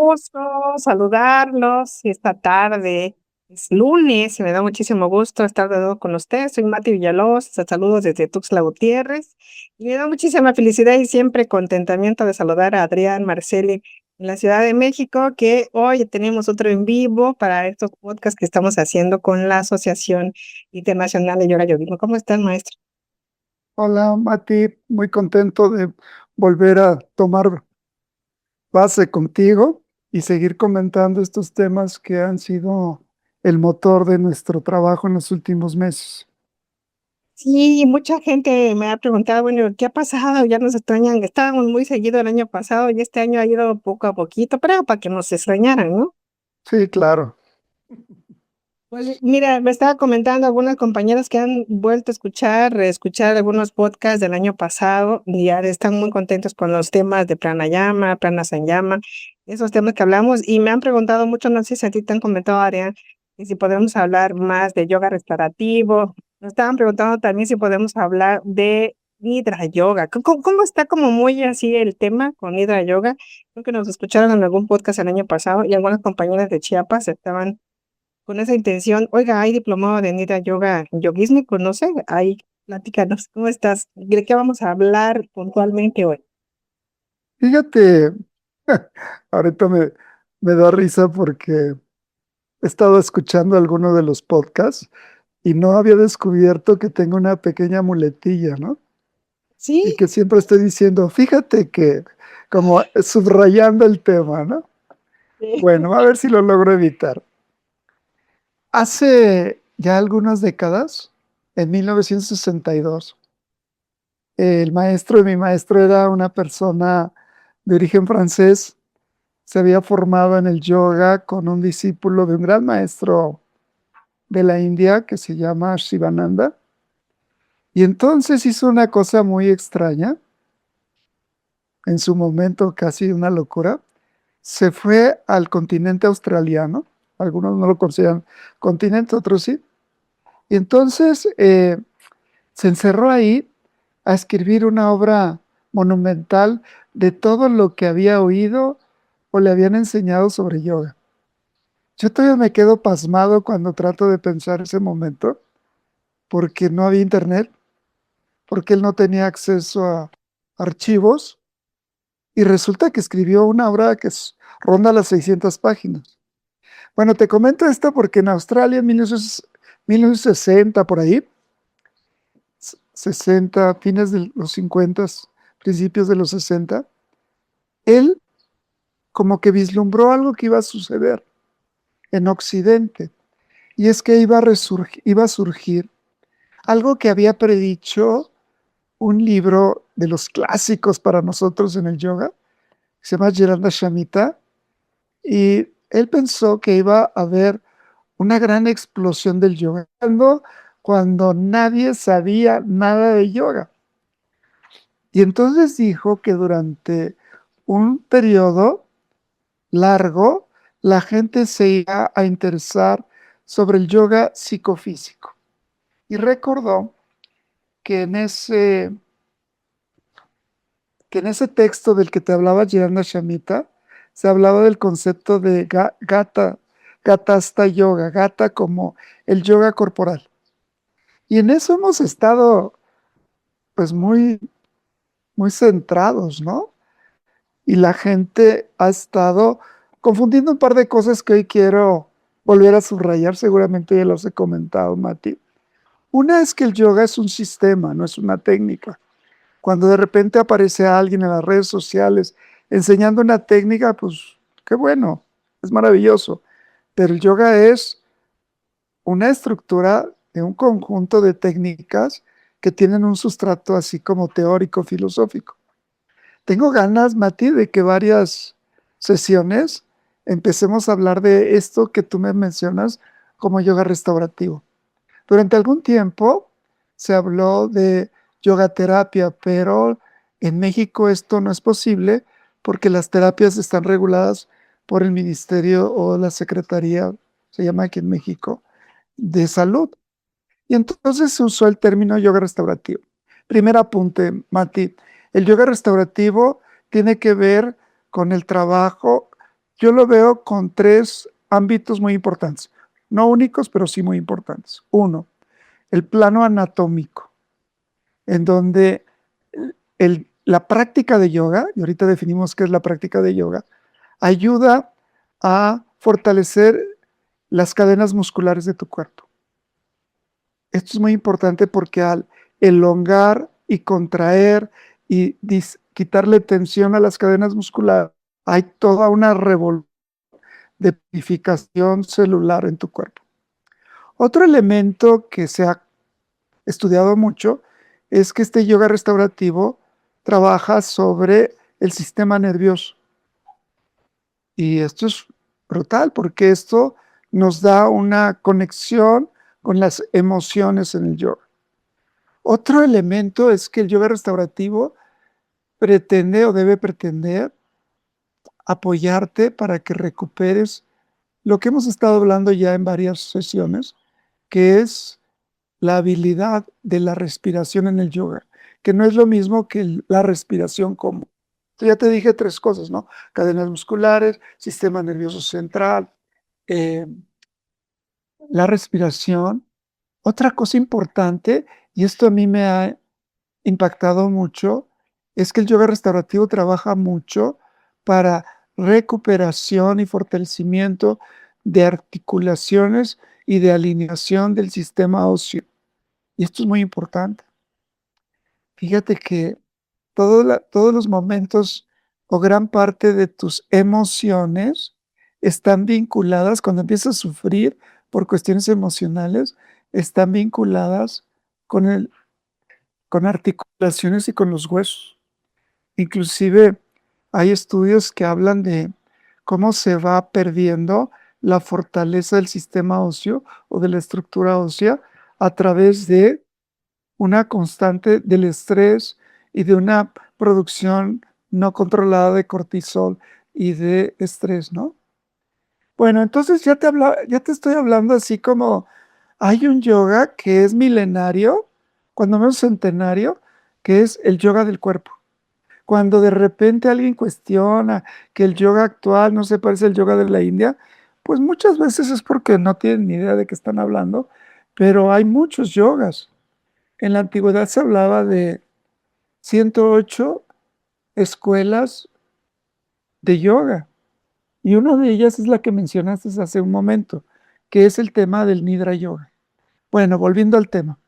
gusto saludarlos esta tarde. Es lunes y me da muchísimo gusto estar de nuevo con ustedes. Soy Mati Villalobos, te saludo desde Tuxtla Gutiérrez y me da muchísima felicidad y siempre contentamiento de saludar a Adrián Marceli en la Ciudad de México, que hoy tenemos otro en vivo para estos podcasts que estamos haciendo con la Asociación Internacional de Yoga Yodismo. ¿Cómo estás, maestro? Hola, Mati, muy contento de volver a tomar base contigo y seguir comentando estos temas que han sido el motor de nuestro trabajo en los últimos meses. Sí, mucha gente me ha preguntado, bueno, ¿qué ha pasado? Ya nos extrañan. Estábamos muy seguido el año pasado y este año ha ido poco a poquito, pero para que nos extrañaran, ¿no? Sí, claro. Pues mira, me estaba comentando algunas compañeras que han vuelto a escuchar, reescuchar algunos podcasts del año pasado y ya están muy contentos con los temas de pranayama, pranasanyama, esos temas que hablamos y me han preguntado mucho, no sé si a ti te han comentado, Arián, y si podemos hablar más de yoga restaurativo. Nos estaban preguntando también si podemos hablar de Nidra Yoga. ¿Cómo está como muy así el tema con Nidra Yoga? Creo que nos escucharon en algún podcast el año pasado y algunas compañeras de Chiapas estaban con esa intención. Oiga, hay diplomado de Nidra Yoga Yoguísmico, no sé, ahí platícanos, ¿cómo estás? ¿De qué vamos a hablar puntualmente hoy? Fíjate, ahorita me da risa porque he estado escuchando alguno de los podcasts y no había descubierto que tengo una pequeña muletilla, ¿no? Y Sí, que siempre estoy diciendo, fíjate que, como subrayando el tema, ¿no? Bueno, a ver si lo logro evitar. Hace ya algunas décadas, en 1962, el maestro de mi maestro era una persona de origen francés. Se había formado en el yoga con un discípulo de un gran maestro de la India que se llama Shivananda. Y entonces hizo una cosa muy extraña, en su momento casi una locura. Se fue al continente australiano. Algunos no lo consideran continente, otros sí. Y entonces se encerró ahí a escribir una obra monumental de todo lo que había oído o le habían enseñado sobre yoga. Yo todavía me quedo pasmado cuando trato de pensar ese momento, porque no había internet, porque él no tenía acceso a archivos, y resulta que escribió una obra que ronda las 600 páginas. Bueno, te comento esto porque en Australia en 1960, por ahí, 60, fines de los 50, principios de los 60, él como que vislumbró algo que iba a suceder en Occidente, y es que iba a surgir algo que había predicho un libro de los clásicos para nosotros en el yoga, que se llama Jiranda Shamita, y él pensó que iba a haber una gran explosión del yoga cuando nadie sabía nada de yoga. Y entonces dijo que durante un periodo largo, la gente se iba a interesar sobre el yoga psicofísico. Y recordó que que en ese texto del que te hablaba Jirana Shamita, se hablaba del concepto de gatasta yoga, gata como el yoga corporal. Y en eso hemos estado pues muy centrados, ¿no? Y la gente ha estado confundiendo un par de cosas que hoy quiero volver a subrayar, seguramente ya los he comentado, Mati. Una es que el yoga es un sistema, no es una técnica. Cuando de repente aparece alguien en las redes sociales enseñando una técnica, pues qué bueno, es maravilloso. Pero el yoga es una estructura de un conjunto de técnicas que tienen un sustrato así como teórico, filosófico. Tengo ganas, Mati, de que varias sesiones empecemos a hablar de esto que tú me mencionas como yoga restaurativo. Durante algún tiempo se habló de yoga terapia, pero en México esto no es posible porque las terapias están reguladas por el Ministerio o la Secretaría, se llama aquí en México, de Salud. Y entonces se usó el término yoga restaurativo. Primer apunte, Mati, el yoga restaurativo tiene que ver con el trabajo yo lo veo con tres ámbitos muy importantes, no únicos, pero sí muy importantes. Uno, el plano anatómico, en donde la práctica de yoga, y ahorita definimos qué es la práctica de yoga, ayuda a fortalecer las cadenas musculares de tu cuerpo. Esto es muy importante porque al elongar y contraer y quitarle tensión a las cadenas musculares, hay toda una revolución de purificación celular en tu cuerpo. Otro elemento que se ha estudiado mucho es que este yoga restaurativo trabaja sobre el sistema nervioso. Y esto es brutal porque esto nos da una conexión con las emociones en el yoga. Otro elemento es que el yoga restaurativo pretende o debe pretender apoyarte para que recuperes lo que hemos estado hablando ya en varias sesiones, que es la habilidad de la respiración en el yoga, que no es lo mismo que la respiración común. Ya te dije tres cosas, ¿no? Cadenas musculares, sistema nervioso central, eh, la respiración. Otra cosa importante, y esto a mí me ha impactado mucho, es que el yoga restaurativo trabaja mucho para recuperación y fortalecimiento de articulaciones y de alineación del sistema óseo. Y esto es muy importante. Fíjate que todos los momentos o gran parte de tus emociones están vinculadas, cuando empiezas a sufrir por cuestiones emocionales, están vinculadas con, con articulaciones y con los huesos. Inclusive hay estudios que hablan de cómo se va perdiendo la fortaleza del sistema óseo o de la estructura ósea a través de una constante del estrés y de una producción no controlada de cortisol y de estrés, ¿no? Bueno, entonces ya te estoy hablando así como hay un yoga que es milenario, cuando menos centenario, que es el yoga del cuerpo. Cuando de repente alguien cuestiona que el yoga actual no se parece al yoga de la India, pues muchas veces es porque no tienen ni idea de qué están hablando, pero hay muchos yogas. En la antigüedad se hablaba de 108 escuelas de yoga y una de ellas es la que mencionaste hace un momento, que es el tema del Nidra Yoga. Bueno, volviendo al tema.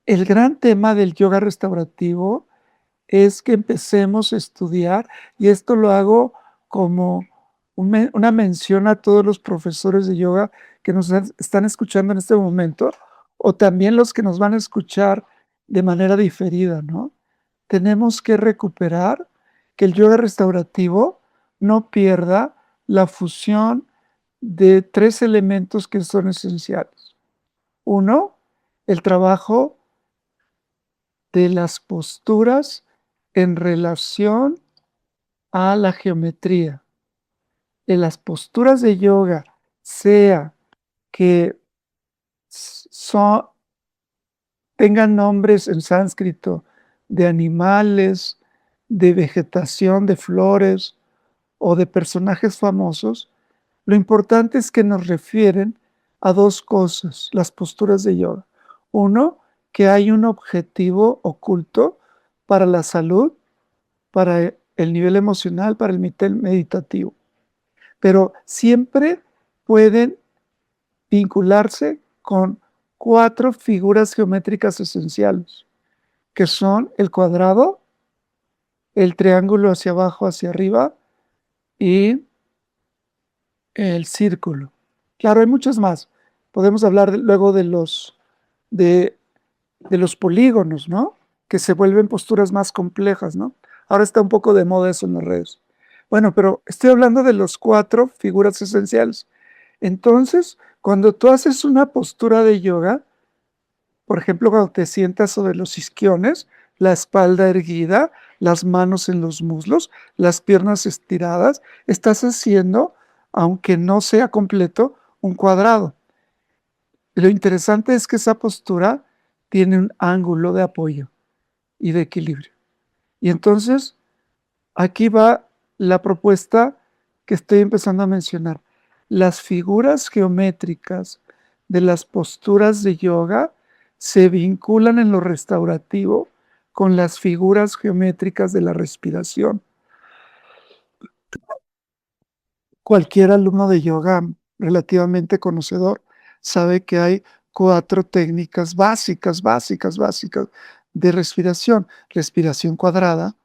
El gran tema del yoga restaurativo es que empecemos a estudiar, y esto lo hago como una mención a todos los profesores de yoga que nos están escuchando en este momento, o también los que nos van a escuchar de manera diferida, ¿no? Tenemos que recuperar que el yoga restaurativo no pierda la fusión de tres elementos que son esenciales. Uno, el trabajo de las posturas en relación a la geometría. En las posturas de yoga, sea que son, tengan nombres en sánscrito de animales, de vegetación, de flores o de personajes famosos, lo importante es que nos refieren a dos cosas, las posturas de yoga. Uno, que hay un objetivo oculto para la salud, para el nivel emocional, para el nivel meditativo. Pero siempre pueden vincularse con cuatro figuras geométricas esenciales, que son el cuadrado, el triángulo hacia abajo, hacia arriba y el círculo. Claro, hay muchos más. Podemos hablar luego de, de los polígonos, ¿no? Que se vuelven posturas más complejas, ¿no? Ahora está un poco de moda eso en las redes. Bueno, pero estoy hablando de los cuatro figuras esenciales. Entonces, cuando tú haces una postura de yoga, por ejemplo, cuando te sientas sobre los isquiones, la espalda erguida, las manos en los muslos, las piernas estiradas, estás haciendo, aunque no sea completo, un cuadrado. Lo interesante es que esa postura tiene un ángulo de apoyo y de equilibrio. Y entonces, aquí va la propuesta que estoy empezando a mencionar. Las figuras geométricas de las posturas de yoga se vinculan en lo restaurativo con las figuras geométricas de la respiración. Cualquier alumno de yoga relativamente conocedor sabe que hay 4 técnicas básicas de respiración. Respiración cuadrada,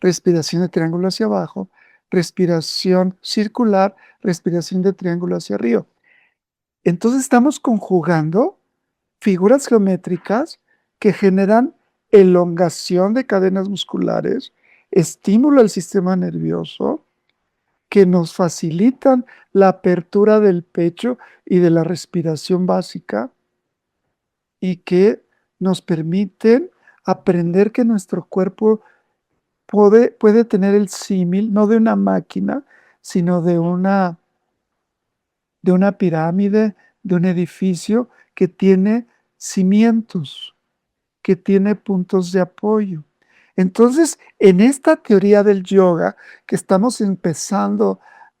respiración de triángulo hacia abajo, respiración circular, respiración de triángulo hacia arriba. Entonces estamos conjugando figuras geométricas que generan elongación de cadenas musculares, estímulo al sistema nervioso, que nos facilitan la apertura del pecho y de la respiración básica y que nos permiten aprender que nuestro cuerpo puede tener el símil, no de una máquina, sino de una pirámide, de un edificio que tiene cimientos, que tiene puntos de apoyo. Entonces, en esta teoría del yoga que estamos empezando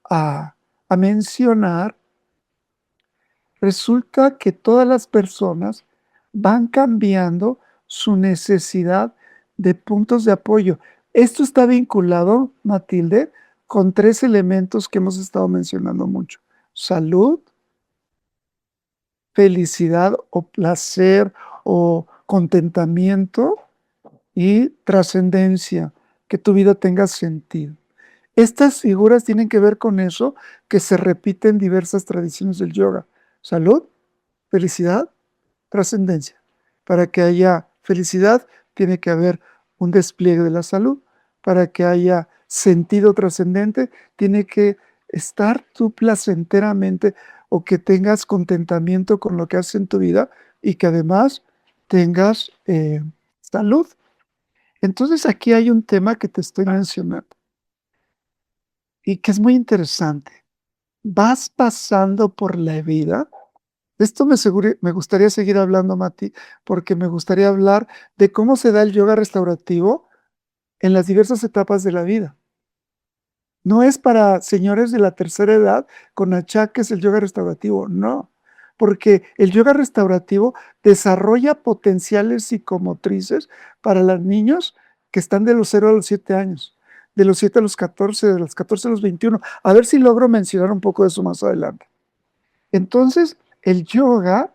a mencionar, resulta que todas las personas van cambiando su necesidad de puntos de apoyo. Esto está vinculado, Matilde, con 3 elementos que hemos estado mencionando mucho: salud, felicidad o placer o contentamiento y trascendencia, que tu vida tenga sentido. Estas figuras tienen que ver con eso que se repite en diversas tradiciones del yoga: salud, felicidad, trascendencia. Para que haya felicidad, tiene que haber un despliegue de la salud. Para que haya sentido trascendente, tiene que estar tú placenteramente o que tengas contentamiento con lo que haces en tu vida y que además tengas salud. Entonces aquí hay un tema que te estoy mencionando y que es muy interesante. Vas pasando por la vida. Esto me gustaría seguir hablando, Mati, porque me gustaría hablar de cómo se da el yoga restaurativo en las diversas etapas de la vida. No es para señores de la tercera edad con achaques el yoga restaurativo, no, porque el yoga restaurativo desarrolla potenciales psicomotrices para los niños que están de los 0 a los 7 años, de los 7 a los 14, de los 14 a los 21. A ver si logro mencionar un poco de eso más adelante. Entonces, el yoga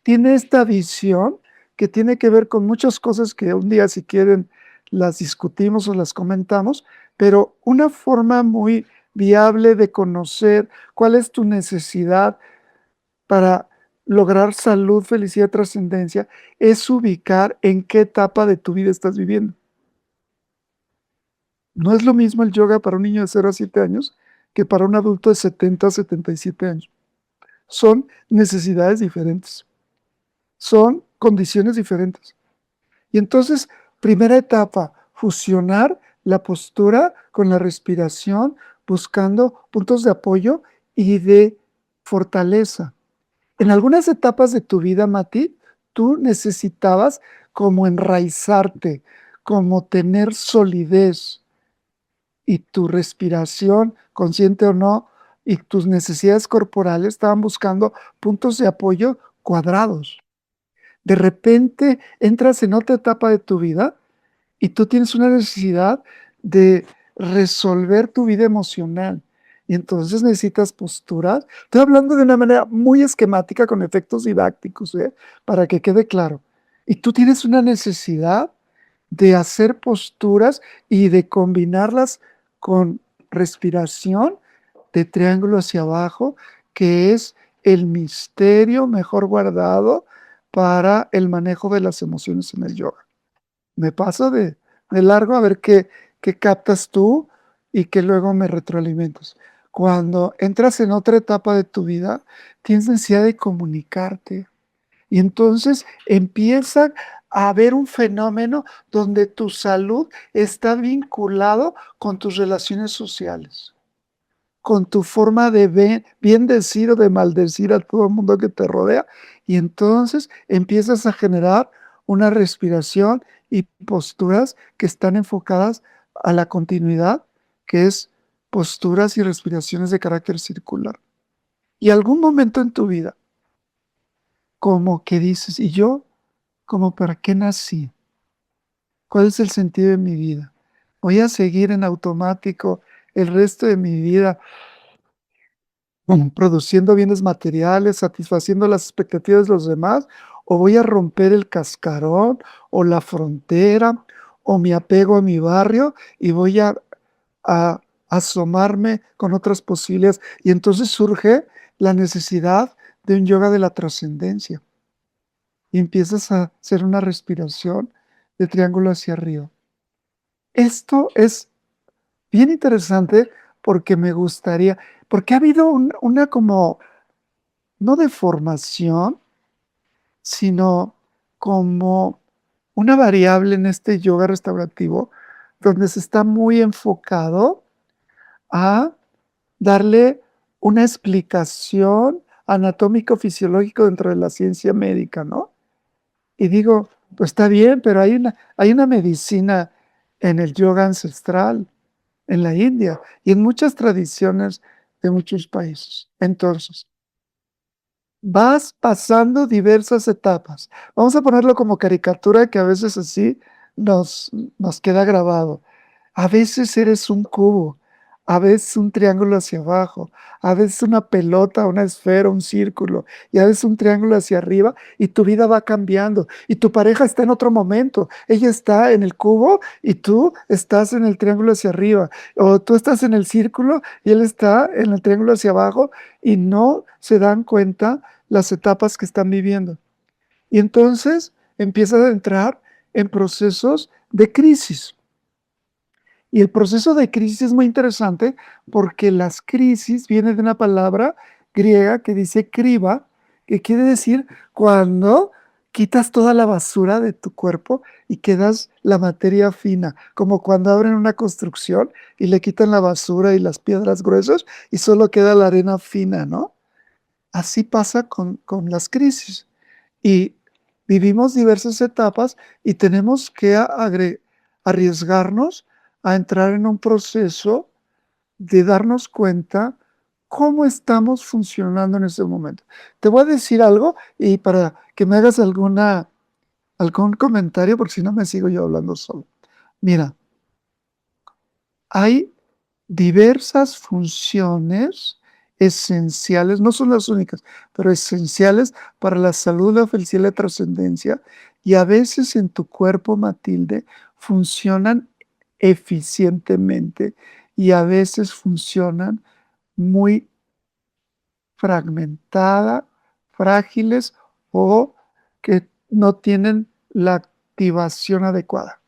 tiene esta visión que tiene que ver con muchas cosas que un día, si quieren, las discutimos o las comentamos, pero una forma muy viable de conocer cuál es tu necesidad para lograr salud, felicidad, trascendencia, es ubicar en qué etapa de tu vida estás viviendo. No es lo mismo el yoga para un niño de 0 a 7 años que para un adulto de 70 a 77 años. Son necesidades diferentes, son condiciones diferentes. Y entonces, primera etapa, fusionar la postura con la respiración, buscando puntos de apoyo y de fortaleza. En algunas etapas de tu vida, Mati, tú necesitabas como enraizarte, como tener solidez, y tu respiración, consciente o no, y tus necesidades corporales estaban buscando puntos de apoyo cuadrados. De repente entras en otra etapa de tu vida y tú tienes una necesidad de resolver tu vida emocional. Y entonces necesitas posturas. Estoy hablando de una manera muy esquemática con efectos didácticos, para que quede claro. Y tú tienes una necesidad de hacer posturas y de combinarlas con respiración de triángulo hacia abajo, que es el misterio mejor guardado para el manejo de las emociones en el yoga. Me paso de largo a ver qué captas tú y que luego me retroalimentas. Cuando entras en otra etapa de tu vida, tienes necesidad de comunicarte. Y entonces empieza a haber un fenómeno donde tu salud está vinculado con tus relaciones sociales, con tu forma de bien decir o de maldecir a todo el mundo que te rodea. Y entonces empiezas a generar una respiración y posturas que están enfocadas a la continuidad, que es posturas y respiraciones de carácter circular. Y algún momento en tu vida, como que dices, ¿y yo, como para qué nací? ¿Cuál es el sentido de mi vida? ¿Voy a seguir en automático el resto de mi vida produciendo bienes materiales, satisfaciendo las expectativas de los demás? ¿O voy a romper el cascarón o la frontera o mi apego a mi barrio y voy a asomarme con otras posibilidades? Y entonces surge la necesidad de un yoga de la trascendencia y empiezas a hacer una respiración de triángulo hacia arriba. Esto es bien interesante porque me gustaría, porque ha habido una como, no deformación, sino como una variable en este yoga restaurativo, donde se está muy enfocado a darle una explicación anatómico-fisiológico dentro de la ciencia médica, ¿no? Y digo, pues está bien, pero hay una medicina en el yoga ancestral, en la India y en muchas tradiciones de muchos países. Entonces, vas pasando diversas etapas. Vamos a ponerlo como caricatura que a veces así nos queda grabado. A veces eres un cubo, a veces un triángulo hacia abajo, a veces una pelota, una esfera, un círculo, y a veces un triángulo hacia arriba, y tu vida va cambiando. Y tu pareja está en otro momento. Ella está en el cubo y tú estás en el triángulo hacia arriba. O tú estás en el círculo y él está en el triángulo hacia abajo, y no se dan cuenta las etapas que están viviendo. Y entonces empiezas a entrar en procesos de crisis. Y el proceso de crisis es muy interesante porque las crisis vienen de una palabra griega que dice criba, que quiere decir cuando quitas toda la basura de tu cuerpo y quedas la materia fina, como cuando abren una construcción y le quitan la basura y las piedras gruesas y solo queda la arena fina, ¿no? Así pasa con las crisis. Y vivimos diversas etapas y tenemos que arriesgarnos a entrar en un proceso de darnos cuenta cómo estamos funcionando en ese momento. Te voy a decir algo y para que me hagas algún comentario, porque si no me sigo yo hablando solo. Mira, hay diversas funciones esenciales, no son las únicas, pero esenciales para la salud, la felicidad y la trascendencia. Y a veces en tu cuerpo, Matilde, funcionan eficientemente y a veces funcionan muy fragmentada, frágiles o que no tienen la activación adecuada.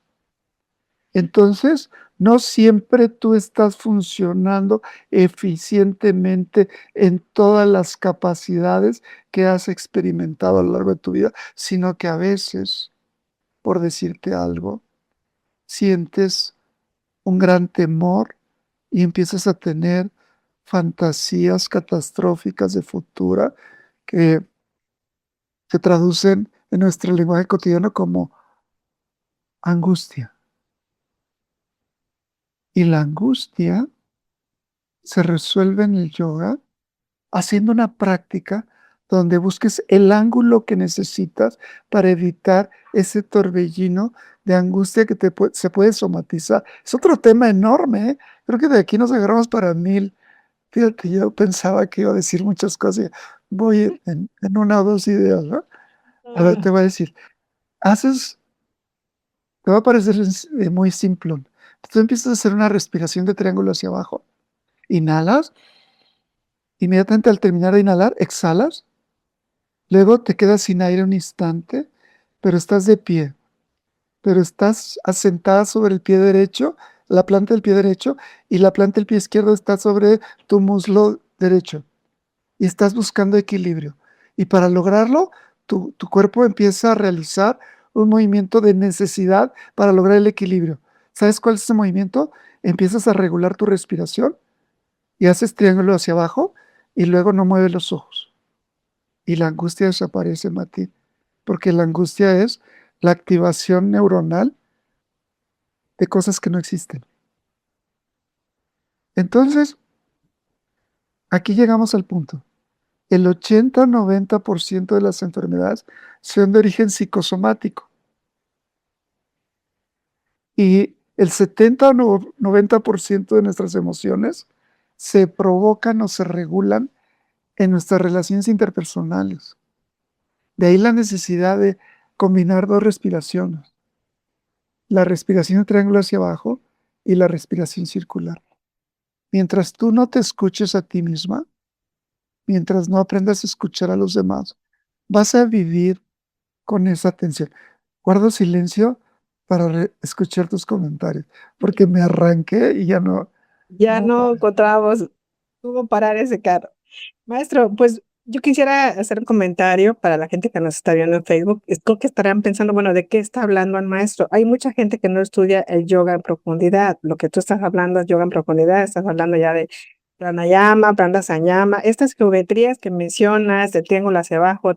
Entonces, no siempre tú estás funcionando eficientemente en todas las capacidades que has experimentado a lo largo de tu vida, sino que a veces, por decirte algo, sientes un gran temor y empiezas a tener fantasías catastróficas de futura que se traducen en nuestro lenguaje cotidiano como angustia. Y la angustia se resuelve en el yoga haciendo una práctica donde busques el ángulo que necesitas para evitar ese torbellino de angustia que se puede somatizar. Es otro tema enorme, ¿eh? Creo que de aquí nos agarramos para 1000. Fíjate, yo pensaba que iba a decir muchas cosas y voy en una o dos ideas, ¿no? A ver, te voy a decir, haces, te va a parecer muy simplón. Tú empiezas a hacer una respiración de triángulo hacia abajo. Inhalas, inmediatamente al terminar de inhalar, exhalas. Luego te quedas sin aire un instante, pero estás de pie, pero estás asentada sobre el pie derecho, la planta del pie derecho, y la planta del pie izquierdo está sobre tu muslo derecho. Y estás buscando equilibrio. Y para lograrlo, tu cuerpo empieza a realizar un movimiento de necesidad para lograr el equilibrio. ¿Sabes cuál es ese movimiento? Empiezas a regular tu respiración y haces triángulo hacia abajo y luego no mueves los ojos. Y la angustia desaparece, Mati, porque la angustia es la activación neuronal de cosas que no existen. Entonces, aquí llegamos al punto. El 80-90% de las enfermedades son de origen psicosomático y el 70 o 90% de nuestras emociones se provocan o se regulan en nuestras relaciones interpersonales. De ahí la necesidad de combinar dos respiraciones, la respiración de triángulo hacia abajo y la respiración circular. Mientras tú no te escuches a ti misma, mientras no aprendas a escuchar a los demás, vas a vivir con esa tensión. Guardo silencio para escuchar tus comentarios, porque me arranqué y ya no, Ya no no paré. encontrábamos cómo parar ese carro. Maestro, pues yo quisiera hacer un comentario para la gente que nos está viendo en Facebook. Creo que estarán pensando, bueno, ¿de qué está hablando el maestro? Hay mucha gente que no estudia el yoga en profundidad. Lo que tú estás hablando es yoga en profundidad, estás hablando ya de pranayama, pranasanyama, estas geometrías que mencionas, de triángulo hacia abajo,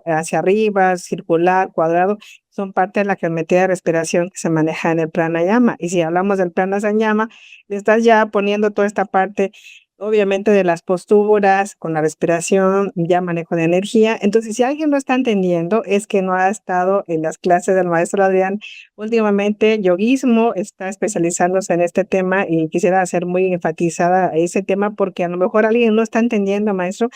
hacia arriba, circular, cuadrado, son parte de la geometría de respiración que se maneja en el pranayama. Y si hablamos del pranasanyama, le estás ya poniendo toda esta parte, obviamente, de las posturas, con la respiración, ya manejo de energía. Entonces, si alguien no está entendiendo, es que no ha estado en las clases del maestro Adrián. Últimamente, yoguismo está especializándose en este tema y quisiera hacer muy enfatizada ese tema porque a lo mejor alguien no está entendiendo, maestro,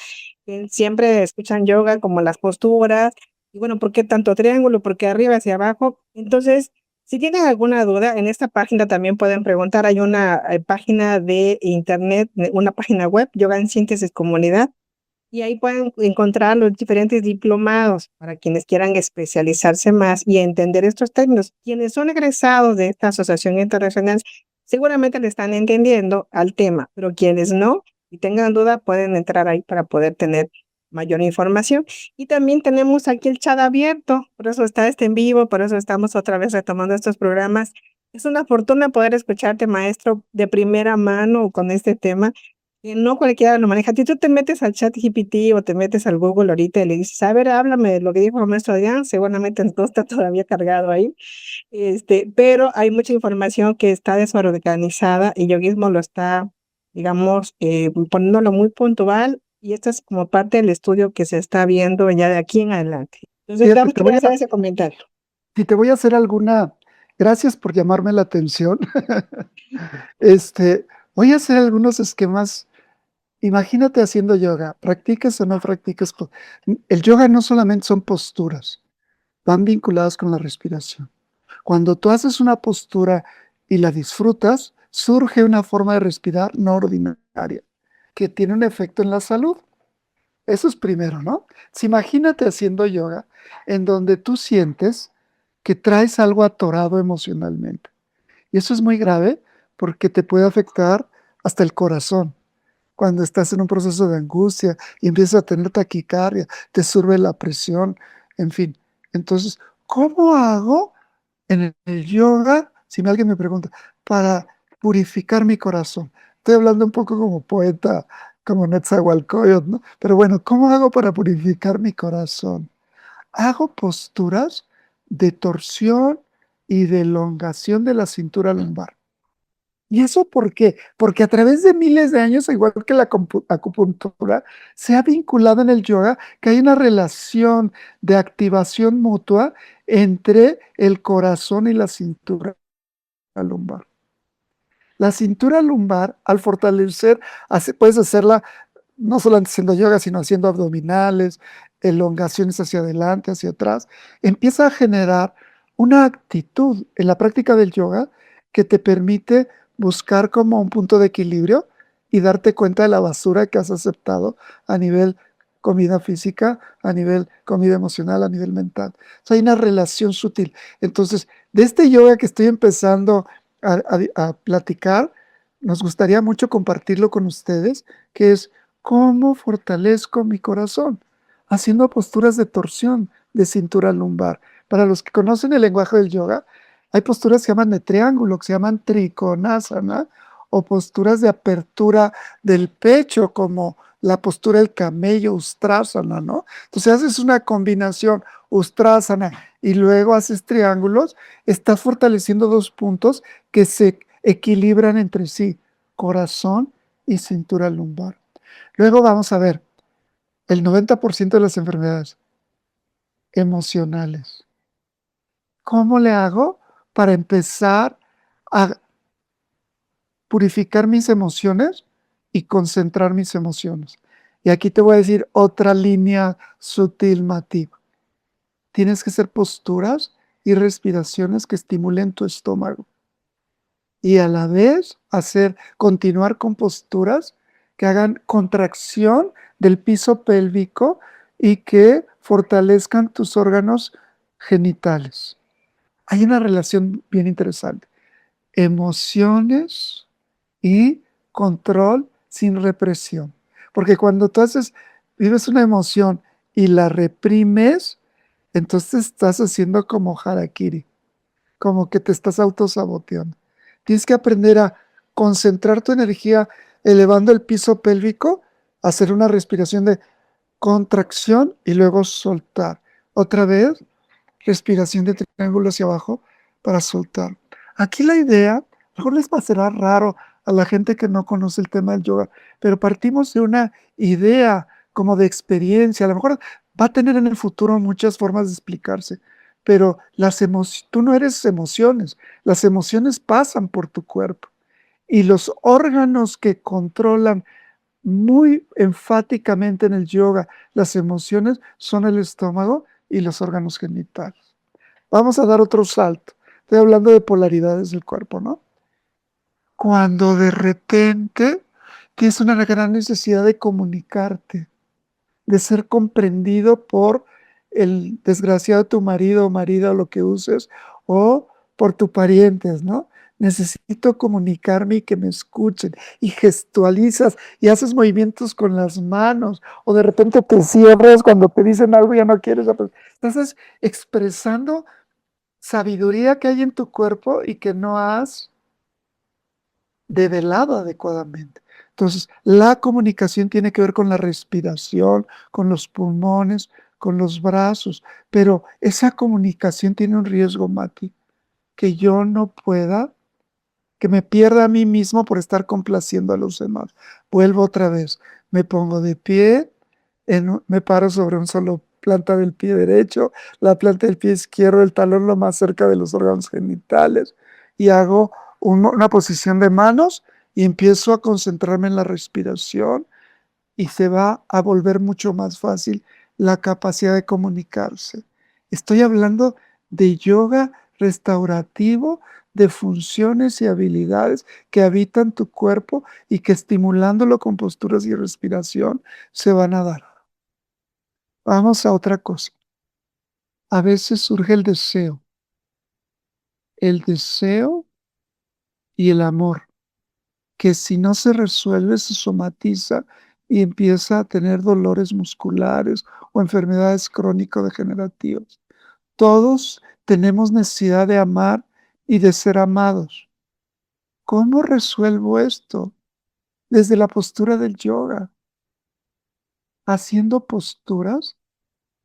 que siempre escuchan yoga como las posturas y bueno, ¿por qué tanto triángulo? ¿Por qué arriba hacia abajo? Entonces, si tienen alguna duda, en esta página también pueden preguntar. Hay una página de internet, una página web, Yoga en Síntesis Comunidad, y ahí pueden encontrar los diferentes diplomados para quienes quieran especializarse más y entender estos términos. Quienes son egresados de esta asociación internacional seguramente le están entendiendo al tema, pero quienes no y tengan duda pueden entrar ahí para poder tener mayor información. Y también tenemos aquí el chat abierto, por eso está este en vivo, por eso estamos otra vez retomando estos programas. Es una fortuna poder escucharte, maestro, de primera mano con este tema que no cualquiera lo maneja. Si tú te metes al chat GPT o te metes al Google ahorita y le dices, a ver, háblame de lo que dijo el maestro Adrián, seguramente no está todavía cargado ahí. Pero hay mucha información que está desorganizada y Yoguismo lo está, digamos, poniéndolo muy puntual y esto es como parte del estudio que se está viendo ya de aquí en adelante. Entonces, Fíjate, damos que hacer ese comentario. si te voy a hacer gracias por llamarme la atención. Voy a hacer algunos esquemas. Imagínate haciendo yoga, practiques o no practiques. El yoga no solamente son posturas, van vinculadas con la respiración. Cuando tú haces una postura y la disfrutas, surge una forma de respirar no ordinaria, que tiene un efecto en la salud. Eso es primero, ¿no? Imagínate haciendo yoga en donde tú sientes que traes algo atorado emocionalmente. Y eso es muy grave porque te puede afectar hasta el corazón. Cuando estás en un proceso de angustia y empiezas a tener taquicardia, te sube la presión, en fin. Entonces, ¿cómo hago en el yoga, si alguien me pregunta, para purificar mi corazón? Estoy hablando un poco como poeta, como Netzahualcóyotl, ¿no? Pero bueno, ¿cómo hago para purificar mi corazón? Hago posturas de torsión y de elongación de la cintura lumbar. ¿Y eso por qué? Porque a través de miles de años, igual que la acupuntura, se ha vinculado en el yoga que hay una relación de activación mutua entre el corazón y la cintura lumbar. La cintura lumbar, al fortalecer, puedes hacerla no solo haciendo yoga, sino haciendo abdominales, elongaciones hacia adelante, hacia atrás, empieza a generar una actitud en la práctica del yoga que te permite buscar como un punto de equilibrio y darte cuenta de la basura que has aceptado a nivel comida física, a nivel comida emocional, a nivel mental. O sea, hay una relación sutil. Entonces, de este yoga que estoy empezando a platicar, nos gustaría mucho compartirlo con ustedes, que es cómo fortalezco mi corazón, haciendo posturas de torsión de cintura lumbar. Para los que conocen el lenguaje del yoga, hay posturas que se llaman de triángulo, que se llaman trikonasana, o posturas de apertura del pecho, como la postura del camello, ustrasana, ¿no? Entonces haces una combinación ustrasana y luego haces triángulos, estás fortaleciendo dos puntos que se equilibran entre sí, corazón y cintura lumbar. Luego vamos a ver el 90% de las enfermedades emocionales. ¿Cómo le hago para empezar a purificar mis emociones y concentrar mis emociones? Y aquí te voy a decir otra línea sutil, Mati. Tienes que hacer posturas y respiraciones que estimulen tu estómago. Y a la vez continuar con posturas que hagan contracción del piso pélvico y que fortalezcan tus órganos genitales. Hay una relación bien interesante. Emociones y control sin represión. Porque cuando vives una emoción y la reprimes, entonces estás haciendo como harakiri, como que te estás autosaboteando. Tienes que aprender a concentrar tu energía elevando el piso pélvico, hacer una respiración de contracción y luego soltar. Otra vez, respiración de triángulo hacia abajo para soltar. Aquí la idea, a lo mejor les parecerá raro a la gente que no conoce el tema del yoga, pero partimos de una idea como de experiencia. A lo mejor va a tener en el futuro muchas formas de explicarse, pero tú no eres emociones, las emociones pasan por tu cuerpo y los órganos que controlan muy enfáticamente en el yoga las emociones son el estómago y los órganos genitales. Vamos a dar otro salto. Estoy hablando de polaridades del cuerpo, ¿no? Cuando de repente tienes una gran necesidad de comunicarte, de ser comprendido por el desgraciado de tu marido o marida o lo que uses, o por tus parientes, ¿no? Necesito comunicarme y que me escuchen, y gestualizas y haces movimientos con las manos, o de repente te cierras cuando te dicen algo y ya no quieres. Estás expresando sabiduría que hay en tu cuerpo y que no has develado adecuadamente. Entonces, la comunicación tiene que ver con la respiración, con los pulmones, con los brazos, pero esa comunicación tiene un riesgo, Mati, que yo no pueda, que me pierda a mí mismo por estar complaciendo a los demás. Vuelvo otra vez, me pongo de pie, me paro sobre un solo planta del pie derecho, la planta del pie izquierdo, el talón lo más cerca de los órganos genitales, y hago una posición de manos y empiezo a concentrarme en la respiración y se va a volver mucho más fácil la capacidad de comunicarse. Estoy hablando de yoga restaurativo, de funciones y habilidades que habitan tu cuerpo y que estimulándolo con posturas y respiración se van a dar. Vamos a otra cosa. A veces surge el deseo y el amor, que si no se resuelve se somatiza y empieza a tener dolores musculares o enfermedades crónico-degenerativas. Todos tenemos necesidad de amar y de ser amados. ¿Cómo resuelvo esto? Desde la postura del yoga, haciendo posturas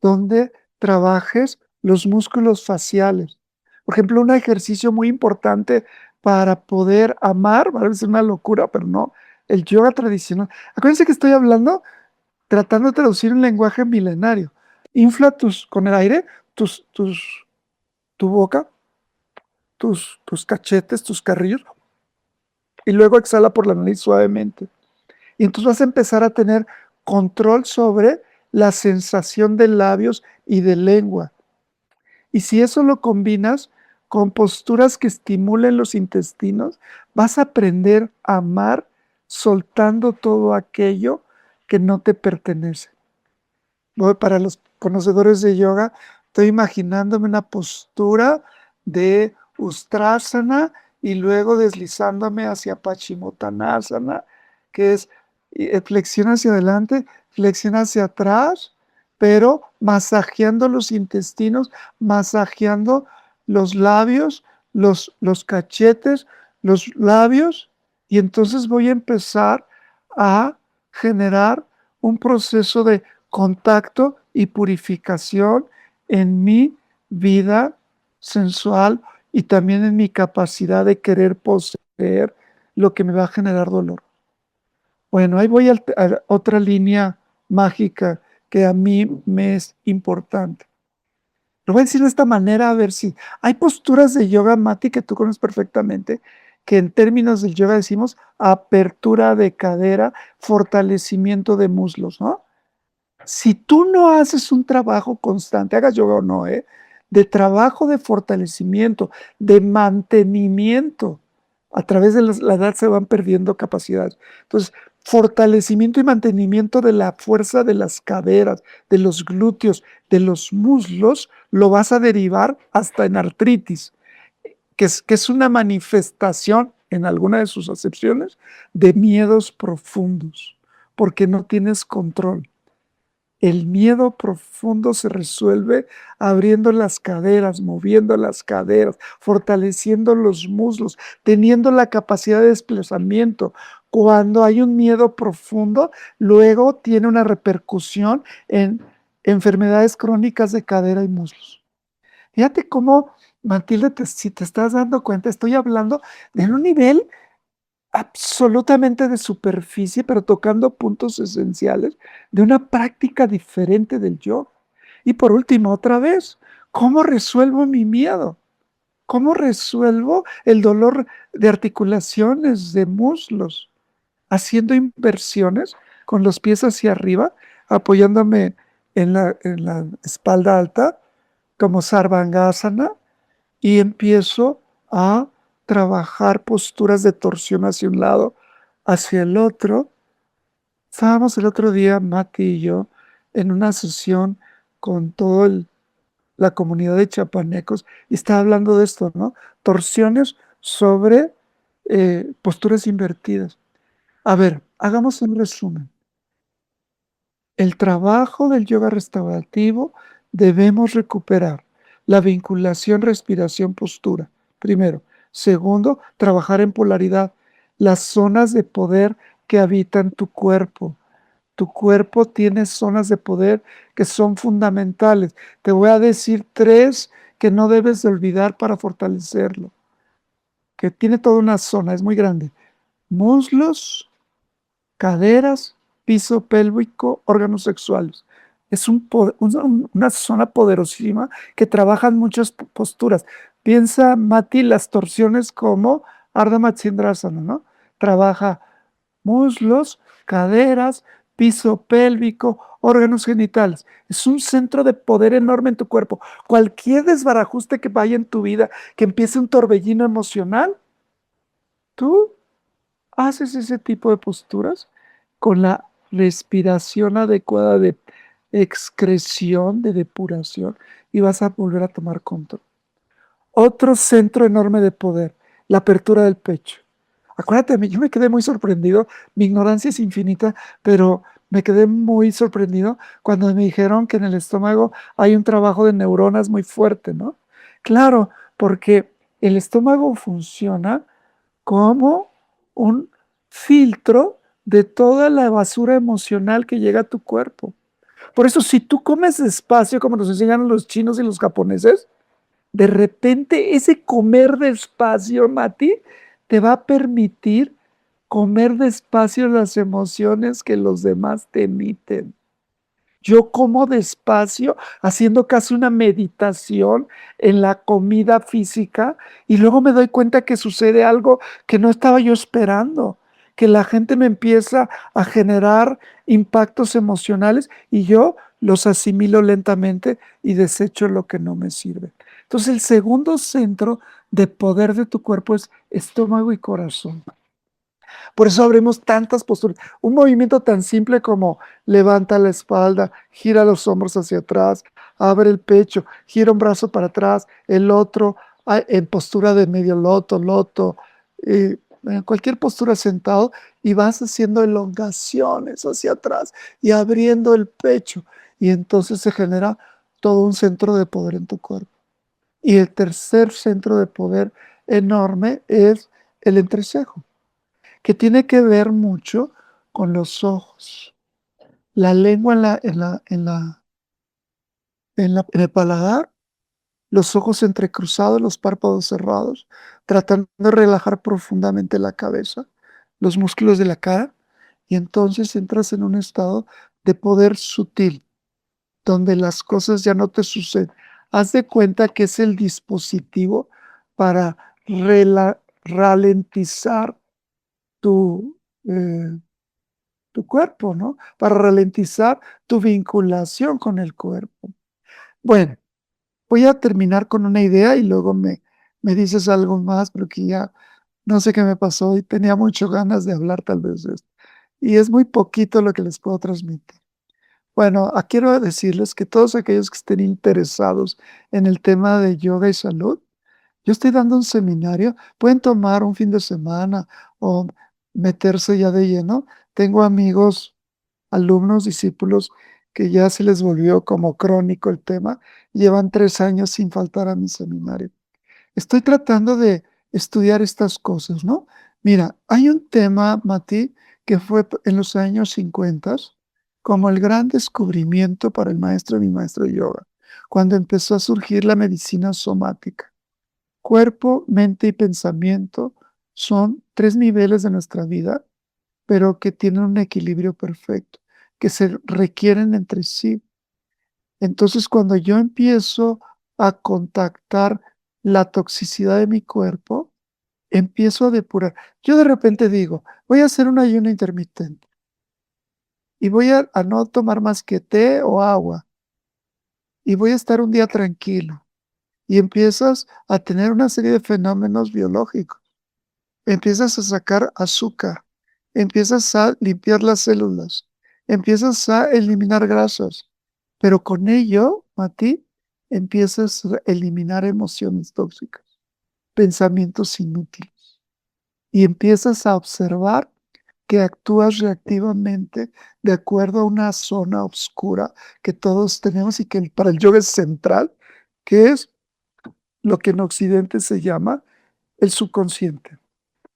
donde trabajes los músculos faciales. Por ejemplo, un ejercicio muy importante para poder amar, va a ser una locura, pero no, el yoga tradicional. Acuérdense que estoy hablando, tratando de traducir un lenguaje milenario. Infla con el aire tu boca, tus cachetes, tus carrillos, y luego exhala por la nariz suavemente. Y entonces vas a empezar a tener control sobre la sensación de labios y de lengua. Y si eso lo combinas con posturas que estimulen los intestinos, vas a aprender a amar soltando todo aquello que no te pertenece. Para los conocedores de yoga, estoy imaginándome una postura de Ustrasana y luego deslizándome hacia Paschimottanasana, que es flexión hacia adelante, flexión hacia atrás, pero masajeando los intestinos, masajeando los labios, los cachetes, los labios, y entonces voy a empezar a generar un proceso de contacto y purificación en mi vida sensual y también en mi capacidad de querer poseer lo que me va a generar dolor. Bueno, ahí voy a otra línea mágica que a mí me es importante. Lo voy a decir de esta manera, a ver si hay posturas de yoga, Mati, que tú conoces perfectamente, que en términos del yoga decimos apertura de cadera, fortalecimiento de muslos, ¿no? Si tú no haces un trabajo constante, hagas yoga o no, de trabajo de fortalecimiento, de mantenimiento, a través de la edad se van perdiendo capacidades. Entonces, fortalecimiento y mantenimiento de la fuerza de las caderas, de los glúteos, de los muslos, lo vas a derivar hasta en artritis, que es una manifestación, en alguna de sus acepciones, de miedos profundos, porque no tienes control. El miedo profundo se resuelve abriendo las caderas, moviendo las caderas, fortaleciendo los muslos, teniendo la capacidad de desplazamiento. Cuando hay un miedo profundo, luego tiene una repercusión en enfermedades crónicas de cadera y muslos. Fíjate cómo, Matilde, si te estás dando cuenta, estoy hablando de un nivel absolutamente de superficie, pero tocando puntos esenciales de una práctica diferente del yoga. Y por último, otra vez, ¿cómo resuelvo mi miedo? ¿Cómo resuelvo el dolor de articulaciones, de muslos? Haciendo inversiones con los pies hacia arriba, apoyándome en la espalda alta, como Sarvangasana, y empiezo a trabajar posturas de torsión hacia un lado, hacia el otro. Estábamos el otro día, Mati y yo, en una sesión con toda la comunidad de chapanecos y estaba hablando de esto, ¿no? Torsiones sobre posturas invertidas. A ver, hagamos un resumen. El trabajo del yoga restaurativo debemos recuperar la vinculación respiración-postura, primero. Segundo, trabajar en polaridad, las zonas de poder que habitan tu cuerpo. Tu cuerpo tiene zonas de poder que son fundamentales. Te voy a decir tres que no debes de olvidar para fortalecerlo, que tiene toda una zona, es muy grande. Muslos, caderas, piso pélvico, órganos sexuales. Es una zona poderosísima que trabaja en muchas posturas. Piensa, Mati, las torsiones como Ardha Matsyendrasana, ¿no? Trabaja muslos, caderas, piso pélvico, órganos genitales. Es un centro de poder enorme en tu cuerpo. Cualquier desbarajuste que vaya en tu vida, que empiece un torbellino emocional, tú haces ese tipo de posturas con la respiración adecuada de excreción, de depuración, y vas a volver a tomar control. Otro centro enorme de poder, la apertura del pecho. Acuérdate, yo me quedé muy sorprendido, mi ignorancia es infinita, pero me quedé muy sorprendido cuando me dijeron que en el estómago hay un trabajo de neuronas muy fuerte, ¿no? Claro, porque el estómago funciona como un filtro de toda la basura emocional que llega a tu cuerpo. Por eso, si tú comes despacio, como nos enseñan los chinos y los japoneses, de repente ese comer despacio, Mati, te va a permitir comer despacio las emociones que los demás te emiten. Yo como despacio, haciendo casi una meditación en la comida física, y luego me doy cuenta que sucede algo que no estaba yo esperando, que la gente me empieza a generar impactos emocionales y yo los asimilo lentamente y desecho lo que no me sirve. Entonces, el segundo centro de poder de tu cuerpo es estómago y corazón. Por eso abrimos tantas posturas. Un movimiento tan simple como levanta la espalda, gira los hombros hacia atrás, abre el pecho, gira un brazo para atrás, el otro en postura de medio loto, loto, en cualquier postura sentado, y vas haciendo elongaciones hacia atrás y abriendo el pecho. Y entonces se genera todo un centro de poder en tu cuerpo. Y el tercer centro de poder enorme es el entrecejo, que tiene que ver mucho con los ojos. La lengua en el paladar, los ojos entrecruzados, los párpados cerrados, tratando de relajar profundamente la cabeza. los músculos de la cara, y entonces entras en un estado de poder sutil, donde las cosas ya no te suceden. Haz de cuenta que es el dispositivo para ralentizar tu, tu cuerpo, ¿no? Para ralentizar tu vinculación con el cuerpo. Bueno, voy a terminar con una idea y luego me dices algo más, porque ya no sé qué me pasó y tenía mucho ganas de hablar tal vez de esto. Y es muy poquito lo que les puedo transmitir. Bueno, quiero decirles que todos aquellos que estén interesados en el tema de yoga y salud, yo estoy dando un seminario, pueden tomar un fin de semana o meterse ya de lleno. Tengo amigos, alumnos, discípulos que ya se les volvió como crónico el tema, llevan 3 años sin faltar a mi seminario. Estoy tratando de estudiar estas cosas, ¿no? Mira, hay un tema, Mati, que fue en los años 50 como el gran descubrimiento para el maestro de mi maestro de yoga, cuando empezó a surgir la medicina somática. Cuerpo, mente y pensamiento son 3 niveles de nuestra vida, pero que tienen un equilibrio perfecto, que se requieren entre sí. Entonces, cuando yo empiezo a contactar la toxicidad de mi cuerpo, empiezo a depurar. Yo de repente digo, voy a hacer un ayuno intermitente y voy a no tomar más que té o agua y voy a estar un día tranquilo. Y empiezas a tener una serie de fenómenos biológicos. Empiezas a sacar azúcar, empiezas a limpiar las células, empiezas a eliminar grasas, pero con ello, Mati, empiezas a eliminar emociones tóxicas, pensamientos inútiles, y empiezas a observar que actúas reactivamente de acuerdo a una zona oscura que todos tenemos y que para el yoga es central, que es lo que en Occidente se llama el subconsciente,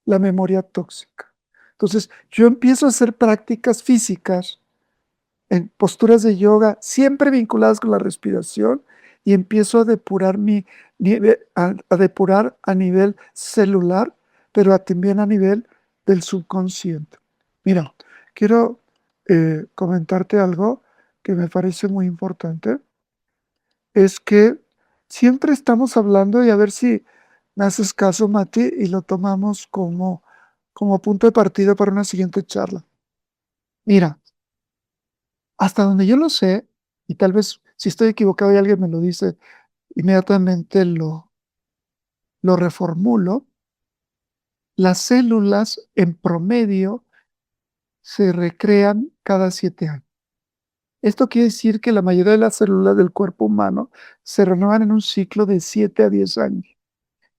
la memoria tóxica. Entonces, yo empiezo a hacer prácticas físicas en posturas de yoga, siempre vinculadas con la respiración, y empiezo a depurar a depurar a nivel celular, pero también a nivel del subconsciente. Mira, quiero comentarte algo que me parece muy importante, es que siempre estamos hablando, y a ver si me haces caso, Mati, y lo tomamos como punto de partida para una siguiente charla. Mira, hasta donde yo lo sé, y tal vez si estoy equivocado y alguien me lo dice, inmediatamente lo reformulo, las células en promedio se recrean cada 7 años. Esto quiere decir que la mayoría de las células del cuerpo humano se renuevan en un ciclo de 7 a 10 años.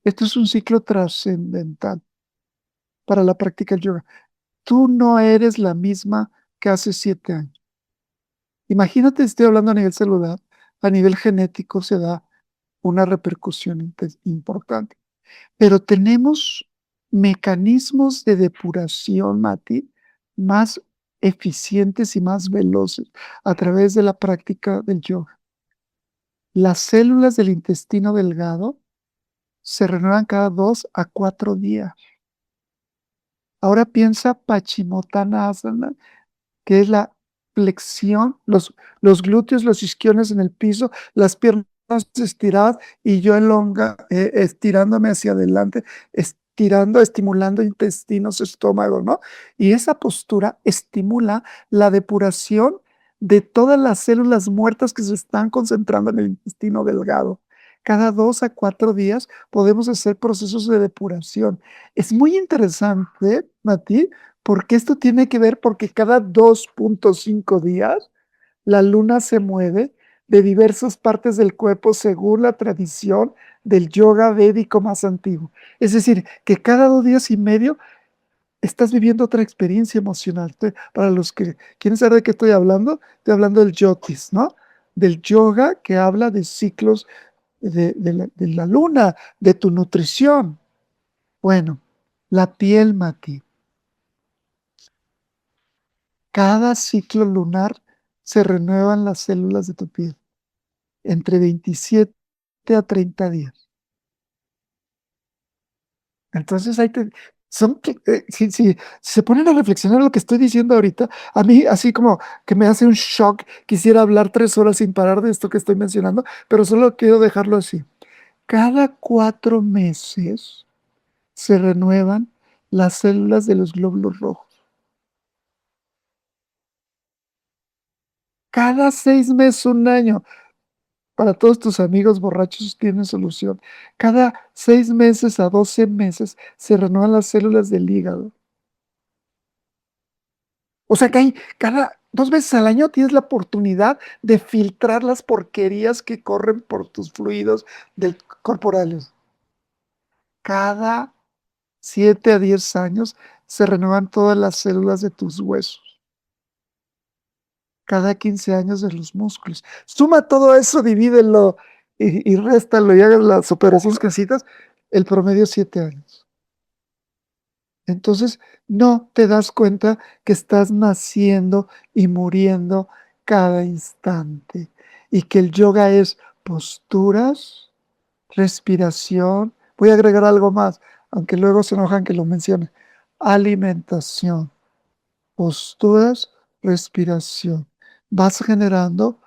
Esto es un ciclo trascendental para la práctica del yoga. Tú no eres la misma que hace 7 años. Imagínate, estoy hablando a nivel celular, a nivel genético se da una repercusión importante. Pero tenemos mecanismos de depuración, Mati, más eficientes y más veloces a través de la práctica del yoga. Las células del intestino delgado se renuevan cada 2 a 4 días. Ahora piensa Paschimottanasana, que es la flexión, los glúteos, los isquiones en el piso, las piernas estiradas y yo estirándome hacia adelante, estimulando intestinos, estómago, ¿no? Y esa postura estimula la depuración de todas las células muertas que se están concentrando en el intestino delgado. Cada 2 a 4 días podemos hacer procesos de depuración. Es muy interesante, Mati, porque esto tiene que ver porque cada 2.5 días la luna se mueve de diversas partes del cuerpo según la tradición del yoga védico más antiguo. Es decir, que cada 2 días y medio estás viviendo otra experiencia emocional. Para los que quieren saber de qué estoy hablando del yotis, ¿no? Del yoga que habla de ciclos de la luna, de tu nutrición. Bueno, la piel, Mati. Cada ciclo lunar se renuevan las células de tu piel entre 27 a 30 días. Entonces ahí si se ponen a reflexionar lo que estoy diciendo ahorita, a mí así como que me hace un shock, quisiera hablar 3 horas sin parar de esto que estoy mencionando, pero solo quiero dejarlo así. Cada 4 meses se renuevan las células de los glóbulos rojos. Cada 6 meses, un año. Para todos tus amigos borrachos tienen solución. Cada 6 meses a 12 meses se renuevan las células del hígado. O sea que hay cada 2 veces al año tienes la oportunidad de filtrar las porquerías que corren por tus fluidos corporales. Cada 7 a 10 años se renuevan todas las células de tus huesos. Cada 15 años de los músculos. Suma todo eso, divídelo y réstalo y hagas las operaciones que necesitas. El promedio es 7 años. Entonces, no te das cuenta que estás naciendo y muriendo cada instante y que el yoga es posturas, respiración. Voy a agregar algo más, aunque luego se enojan que lo mencione. Alimentación, posturas, respiración. Vas generando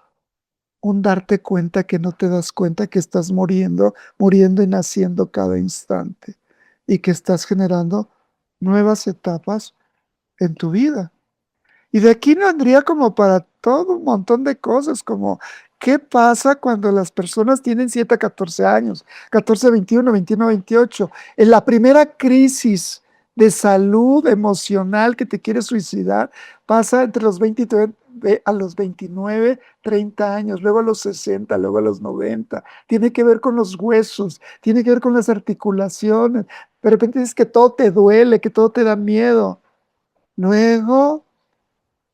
un darte cuenta que no te das cuenta que estás muriendo, muriendo y naciendo cada instante y que estás generando nuevas etapas en tu vida. Y de aquí vendría como para todo un montón de cosas, como qué pasa cuando las personas tienen 7 a 14 años, 14 a 21, 21 a 28, en la primera crisis de salud emocional que te quiere suicidar, pasa entre los 20 a los 29, 30 años, luego a los 60, luego a los 90. Tiene que ver con los huesos, tiene que ver con las articulaciones. De repente dices que todo te duele, que todo te da miedo. Luego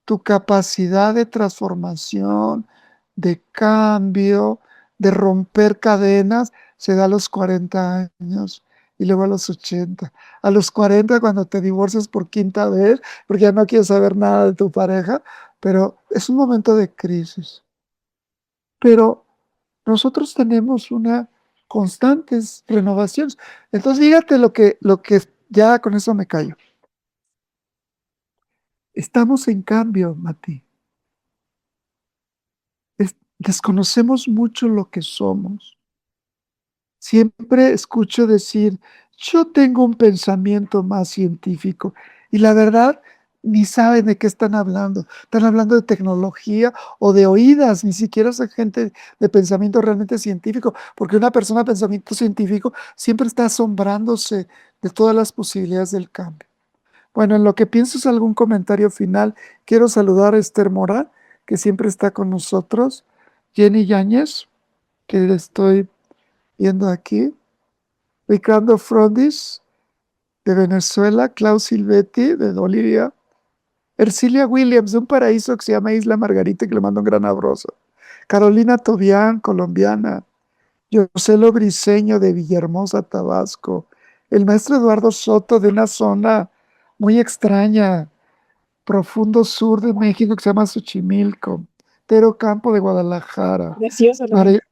tu capacidad de transformación, de cambio, de romper cadenas, se da a los 40 años y luego a los 80. A los 40, cuando te divorcias por quinta vez, porque ya no quieres saber nada de tu pareja, pero es un momento de crisis. Pero nosotros tenemos una constantes renovaciones. Entonces, fíjate lo que ya con eso me callo. Estamos en cambio, Mati. Desconocemos mucho lo que somos. Siempre escucho decir, yo tengo un pensamiento más científico y la verdad ni saben de qué están hablando. Están hablando de tecnología o de oídas, ni siquiera es gente de pensamiento realmente científico, porque una persona de pensamiento científico siempre está asombrándose de todas las posibilidades del cambio. Bueno, en lo que piensas algún comentario final, quiero saludar a Esther Mora, que siempre está con nosotros, Jenny Yáñez, que le estoy viendo aquí, Ricardo Frondis, de Venezuela, Klaus Silvetti, de Bolivia, Ercilia Williams, de un paraíso que se llama Isla Margarita, que le mando un gran abrazo, Carolina Tobián, colombiana, Joselo Briseño, de Villahermosa, Tabasco, el maestro Eduardo Soto, de una zona muy extraña, profundo sur de México, que se llama Xochimilco, Tero Campo, de Guadalajara, Precioso lugar.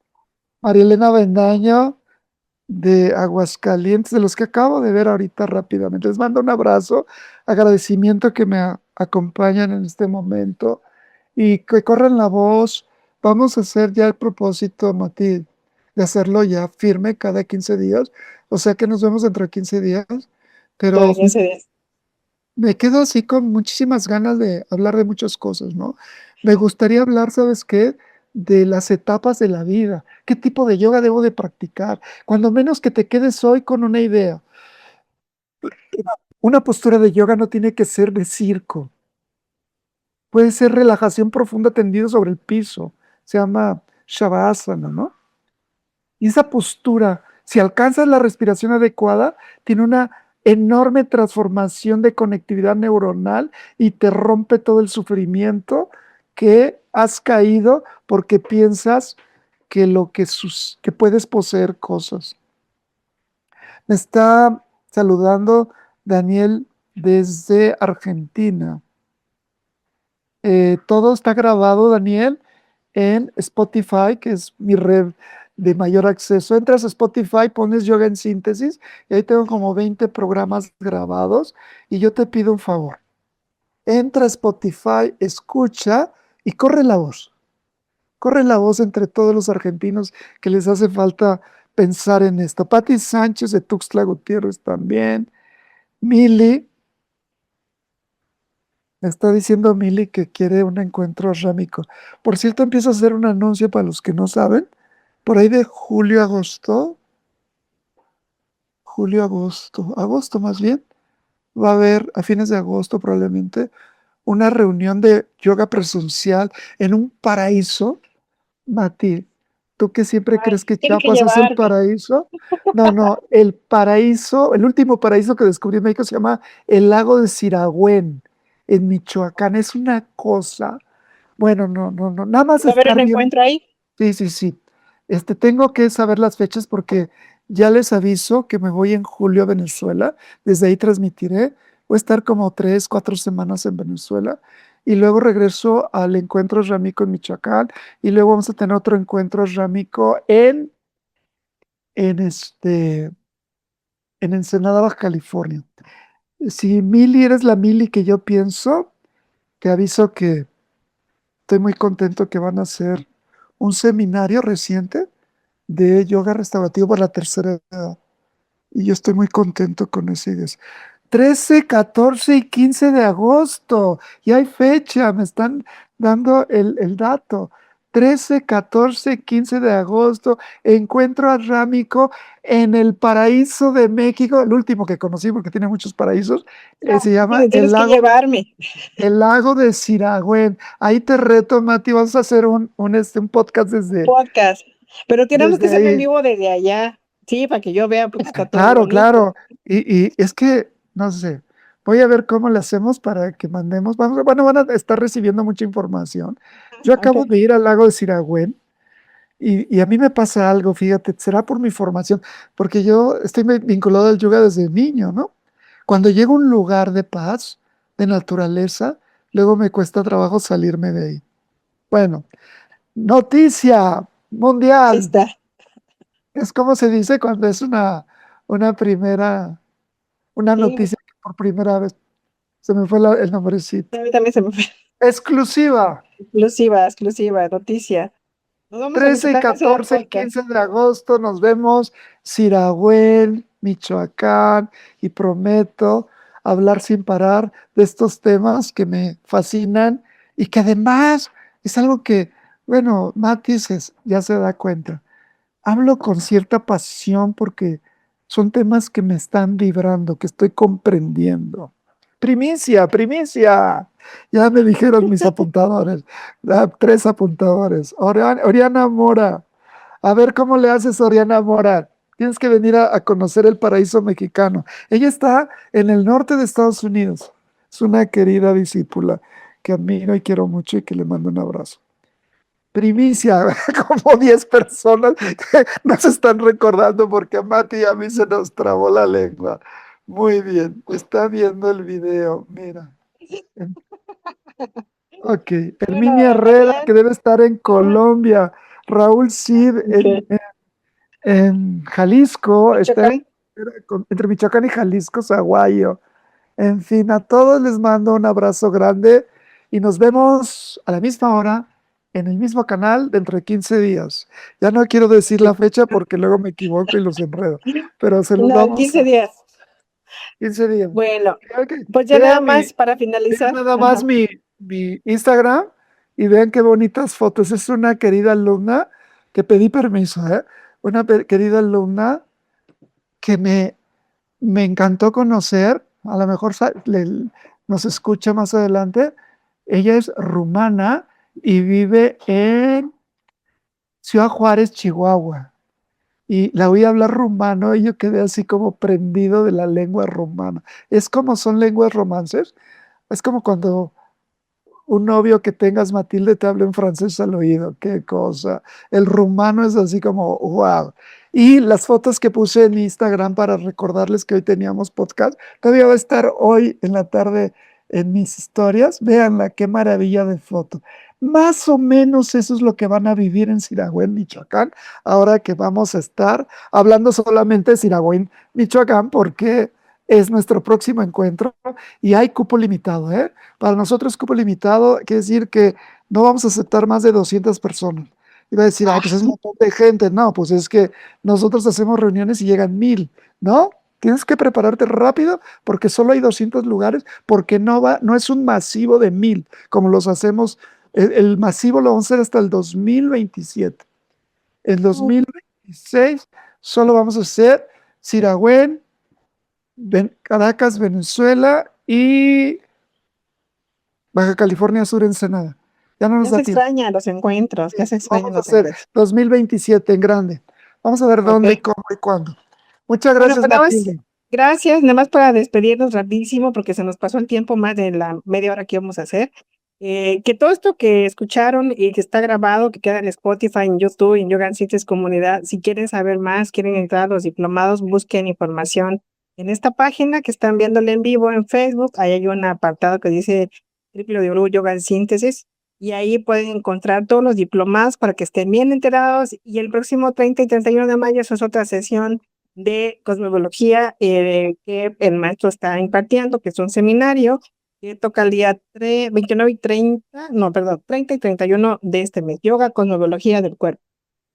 María Elena Bendaño, de Aguascalientes, de los que acabo de ver ahorita rápidamente. Les mando un abrazo, agradecimiento que me acompañan en este momento y que corran la voz. Vamos a hacer ya el propósito, Mati, de hacerlo ya firme cada 15 días. O sea que nos vemos dentro de 15 días, Cada pero 15 días. me quedo así con muchísimas ganas de hablar de muchas cosas, ¿no? Me gustaría hablar, ¿sabes qué? De las etapas de la vida. ¿Qué tipo de yoga debo de practicar? Cuando menos que te quedes hoy con una idea. Una postura de yoga no tiene que ser de circo. Puede ser relajación profunda tendido sobre el piso. Se llama Shavasana, ¿no? Y esa postura, si alcanzas la respiración adecuada, tiene una enorme transformación de conectividad neuronal y te rompe todo el sufrimiento que has caído porque piensas que que puedes poseer cosas. Me está saludando Daniel desde Argentina. Todo está grabado, Daniel, en Spotify, que es mi red de mayor acceso. Entras a Spotify, pones yoga en síntesis y ahí tengo como 20 programas grabados y yo te pido un favor. Entra a Spotify, escucha y corre la voz. Corre la voz entre todos los argentinos que les hace falta pensar en esto. Pati Sánchez de Tuxtla Gutiérrez también. Mili, me está diciendo Mili que quiere un encuentro rámico. Por cierto, empiezo a hacer un anuncio para los que no saben. Por ahí de agosto más bien, va a haber a fines de agosto probablemente una reunión de yoga presencial en un paraíso. Mati, tú que siempre Ay, crees que tienen que Chiapas es el llevarme. paraíso. No, no, el paraíso, el último paraíso que descubrí en México se llama el lago de Siragüen, en Michoacán. Es una cosa. Bueno, no, no, no, nada más ¿Va a haber un estar bien. encuentro ahí? Sí, sí, sí. Tengo que saber las fechas porque ya les aviso que me voy en julio a Venezuela. Desde ahí transmitiré. Voy a estar como 3, 4 semanas en Venezuela y luego regreso al encuentro rámico en Michoacán y luego vamos a tener otro encuentro rámico en en Ensenada, Baja California. Si Mili eres la Mili que yo pienso, te aviso que estoy muy contento que van a hacer un seminario reciente de yoga restaurativo para la tercera edad. Y yo estoy muy contento con ese idea. 13, 14 y 15 de agosto. Y hay fecha, me están dando el dato. 13, 14, 15 de agosto, encuentro arrámico en el paraíso de México, el último que conocí porque tiene muchos paraísos, se llama Tienes que llevarme. el lago de Siragüen. Ahí te reto, Mati, vamos a hacer un podcast Podcast. Pero tenemos que desde hacerlo en ahí. vivo desde allá. Sí, para que yo vea porque está todo Claro, bonito. claro. Y es que, no sé, voy a ver cómo le hacemos para que mandemos. Bueno, van a estar recibiendo mucha información. Yo acabo Ok. de ir al lago de Siragüen y a mí me pasa algo, fíjate, será por mi formación, porque yo estoy vinculado al yoga desde niño, ¿no? Cuando llego a un lugar de paz, de naturaleza, luego me cuesta trabajo salirme de ahí. Bueno, noticia Ahí mundial. está. Es como se dice cuando es una una Sí, noticia que por primera vez se me fue el nombrecito. a mí también se me fue. Exclusiva. Exclusiva, exclusiva, noticia. Nos vamos a 13, visitar la ciudad 14 y podcast. 15 de agosto nos vemos Sirahuel, Michoacán, y prometo hablar sin parar de estos temas que me fascinan y que además es algo que, bueno, ya se da cuenta. Hablo con cierta pasión porque son temas que me están vibrando, que estoy comprendiendo. Primicia, primicia. Ya me dijeron mis apuntadores, 3 apuntadores. Oriana Mora. A ver cómo le haces, Oriana Mora. Tienes que venir a conocer el paraíso mexicano. Ella está en el norte de Estados Unidos. Es una querida discípula que admiro y quiero mucho y que le mando un abrazo. Primicia, como 10 personas que nos están recordando porque a Mati y a mí se nos trabó la lengua. Muy bien, está viendo el video, mira. Ok, Bueno, Herminia Herrera, Adrián, que debe estar en Colombia. Raúl Cid ok. en Jalisco, está Michoacán. entre Michoacán y Jalisco, Zaguayo. En fin, a todos les mando un abrazo grande y nos vemos a la misma hora en el mismo canal dentro de 15 días. Ya no quiero decir la fecha porque luego me equivoco y los enredo, pero se los No, en vamos 15 a días. 15 días. Bueno, Vean, pues ya nada vean más para vean finalizar. nada más Ajá. mi Instagram y vean qué bonitas fotos. Es una querida alumna que pedí permiso, ¿eh? Una querida alumna que me encantó conocer, a lo mejor nos escucha más adelante. Ella es rumana y vive en Ciudad Juárez, Chihuahua. Y la oí hablar rumano y yo quedé así como prendido de la lengua rumana. Es como son lenguas romances. Es como cuando un novio que tengas, Matilde, te habla en francés al oído. Qué cosa. El rumano es así como, wow. Y las fotos que puse en Instagram para recordarles que hoy teníamos podcast, todavía va a estar hoy en la tarde en mis historias. Véanla, qué maravilla de foto. Más o menos eso es lo que van a vivir en Siragüen, Michoacán, ahora que vamos a estar hablando solamente de Siragüen, Michoacán, porque es nuestro próximo encuentro y hay cupo limitado, ¿eh? Para nosotros cupo limitado quiere decir que no vamos a aceptar más de 200 personas. Iba a decir, ay, pues es un montón de gente. No, pues es que nosotros hacemos reuniones y llegan 1000, ¿no? Tienes que prepararte rápido porque solo hay 200 lugares, porque no es un masivo de 1000 como los hacemos. El masivo lo vamos a hacer hasta el 2027. En 2026 solo vamos a hacer Siragüen, Caracas, Venezuela y Baja California Sur, Ensenada. Ya no nos Ya se da tiempo. extrañan los encuentros, ya se extrañan Vamos a los hacer encuentros. 2027 en grande. Vamos a ver dónde, Ok. cómo y cuándo. Muchas Bueno, gracias, pues nada más, Matilde. gracias, nada más para despedirnos rapidísimo, porque se nos pasó el tiempo más de la media hora que íbamos a hacer. Que todo esto que escucharon y que está grabado, que queda en Spotify, en YouTube, en Yoga Cities Comunidad, si quieren saber más, quieren entrar a los diplomados, busquen información en esta página que están viéndole en vivo en Facebook. Ahí hay un apartado que dice www.yoga Síntesis y ahí pueden encontrar todos los diplomados para que estén bien enterados. Y el próximo 30 y 31 de mayo, eso es otra sesión de cosmobiología que el maestro está impartiendo, que es un seminario que toca el día 29 y 30, no, perdón, 30 y 31 de este mes, yoga, cosmobiología del cuerpo.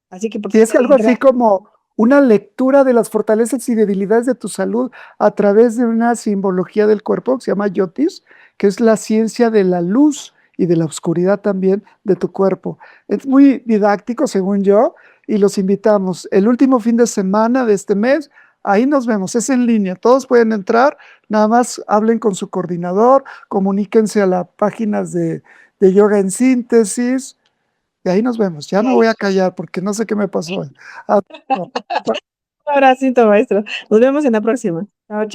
Así que por Si si es quieren algo así entrar, como una lectura de las fortalezas y debilidades de tu salud a través de una simbología del cuerpo que se llama yotis, que es la ciencia de la luz y de la oscuridad también de tu cuerpo. Es muy didáctico, según yo, y los invitamos. El último fin de semana de este mes, ahí nos vemos, es en línea, todos pueden entrar, nada más hablen con su coordinador, comuníquense a las páginas de Yoga en Síntesis, y ahí nos vemos. Ya y me ahí. voy a callar porque no sé qué me pasó hoy. Ah, no. Un abracito, maestro. Nos vemos en la próxima. Chao,